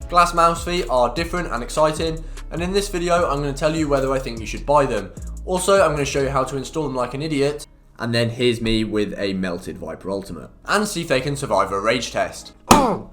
Glass mouse feet are different and exciting, and in this video I'm going to tell you whether I think you should buy them. Also, I'm going to show you how to install them like an idiot, and then here's me with a melted Viper Ultimate, and see if they can survive a rage test. I'm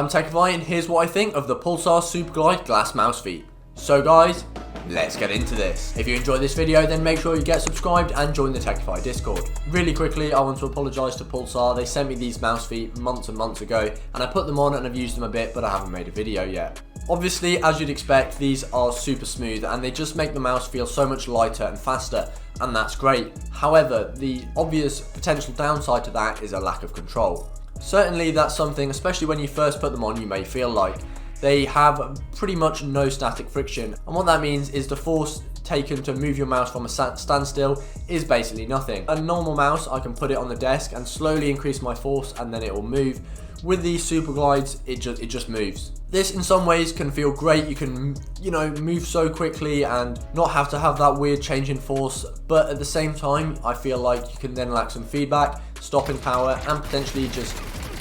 Techify, and here's what I think of the Pulsar Superglides glass mouse feet. So guys, let's get into this. If you enjoyed this video, then make sure you get subscribed and join the Techify Discord. Really quickly, I want to apologise to Pulsar. They sent me these mouse feet months and months ago, and I put them on and I've used them a bit, but I haven't made a video yet. Obviously, as you'd expect, these are super smooth and they just make the mouse feel so much lighter and faster, and that's great. However, the obvious potential downside to that is a lack of control. Certainly that's something, especially when you first put them on, you may feel like. They have pretty much no static friction, and what that means is the force taken to move your mouse from a standstill is basically nothing. A normal mouse, I can put it on the desk and slowly increase my force and then it will move. With these Superglides, it just moves. This in some ways can feel great. You can, move so quickly and not have to have that weird change in force, but at the same time, I feel like you can then lack some feedback, stopping power, and potentially just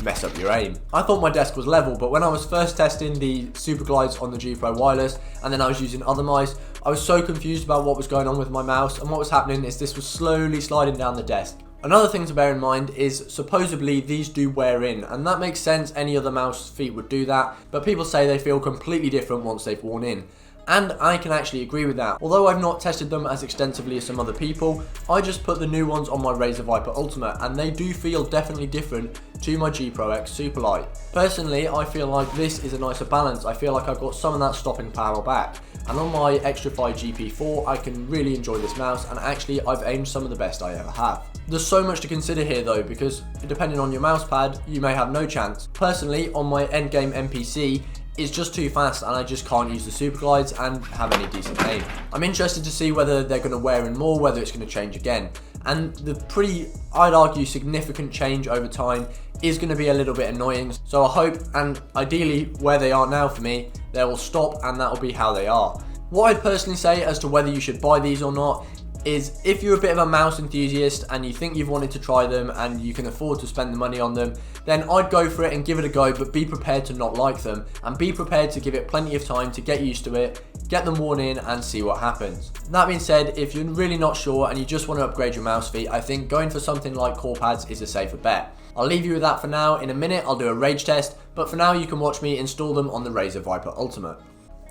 mess up your aim. I thought my desk was level, but when I was first testing the Superglides on the G Pro wireless and then I was using other mice, I was so confused about what was going on with my mouse, and what was happening is this was slowly sliding down the desk. Another thing to bear in mind is supposedly these do wear in, and that makes sense. Any other mouse feet would do that, but people say they feel completely different once they've worn in. And I can actually agree with that. Although I've not tested them as extensively as some other people, I just put the new ones on my Razer Viper Ultimate and they do feel definitely different to my G Pro X Superlight. Personally, I feel like this is a nicer balance. I feel like I've got some of that stopping power back. And on my Xtrfy GP4, I can really enjoy this mouse, and actually I've aimed some of the best I ever have. There's so much to consider here though, because depending on your mouse pad, you may have no chance. Personally, on my endgame MPC, it's just too fast and I just can't use the Superglides and have any decent aim. I'm interested to see whether they're going to wear in more, whether it's going to change again. And the pretty, I'd argue, significant change over time is going to be a little bit annoying. So I hope, and ideally where they are now for me, they will stop and that will be how they are. What I'd personally say as to whether you should buy these or not is, if you're a bit of a mouse enthusiast and you think you've wanted to try them and you can afford to spend the money on them, then I'd go for it and give it a go, but be prepared to not like them and be prepared to give it plenty of time to get used to it, get them worn in and see what happens. That being said, if you're really not sure and you just want to upgrade your mouse feet, I think going for something like core pads is a safer bet. I'll leave you with that for now. In a minute I'll do a rage test, but for now you can watch me install them on the Razer Viper Ultimate.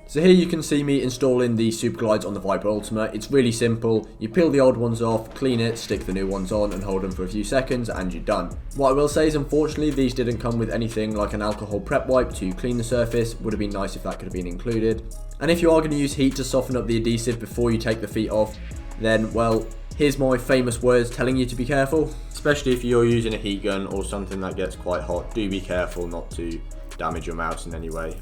So here you can see me installing the Superglides on the Viper Ultimate. It's really simple. You peel the old ones off, clean it, stick the new ones on and hold them for a few seconds and you're done. What I will say is, unfortunately, these didn't come with anything like an alcohol prep wipe to clean the surface. Would have been nice if that could have been included. And if you are going to use heat to soften up the adhesive before you take the feet off, then, well, here's my famous words telling you to be careful. Especially if you're using a heat gun or something that gets quite hot, do be careful not to damage your mouse in any way.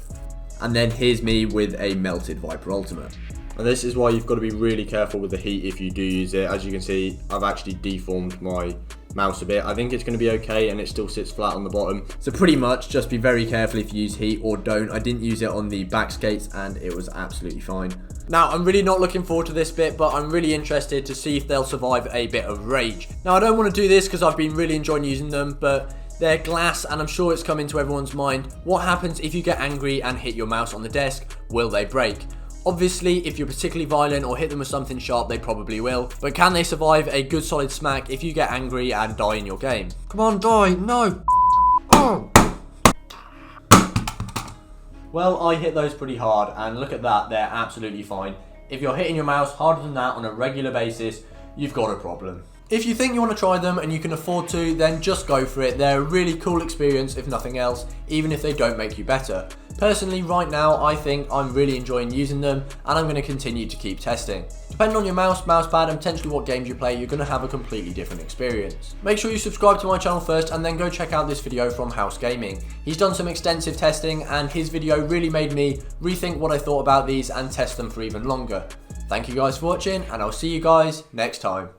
And then here's me with a melted Viper Ultimate. And this is why you've got to be really careful with the heat if you do use it. As you can see, I've actually deformed my mouse a bit. I think it's going to be okay and it still sits flat on the bottom. So pretty much just be very careful if you use heat or don't. I didn't use it on the back skates and it was absolutely fine. Now, I'm really not looking forward to this bit, but I'm really interested to see if they'll survive a bit of rage. Now, I don't want to do this because I've been really enjoying using them, but they're glass and I'm sure it's come into everyone's mind. What happens if you get angry and hit your mouse on the desk? Will they break? Obviously, if you're particularly violent or hit them with something sharp, they probably will. But can they survive a good solid smack if you get angry and die in your game? Come on, die, no! Oh! Well, I hit those pretty hard and look at that, they're absolutely fine. If you're hitting your mouse harder than that on a regular basis, you've got a problem. If you think you want to try them and you can afford to, then just go for it. They're a really cool experience if nothing else, even if they don't make you better. Personally, right now, I think I'm really enjoying using them and I'm going to continue to keep testing. Depending on your mouse pad and potentially what games you play, you're going to have a completely different experience. Make sure you subscribe to my channel first and then go check out this video from House Gaming. He's done some extensive testing and his video really made me rethink what I thought about these and test them for even longer. Thank you guys for watching and I'll see you guys next time.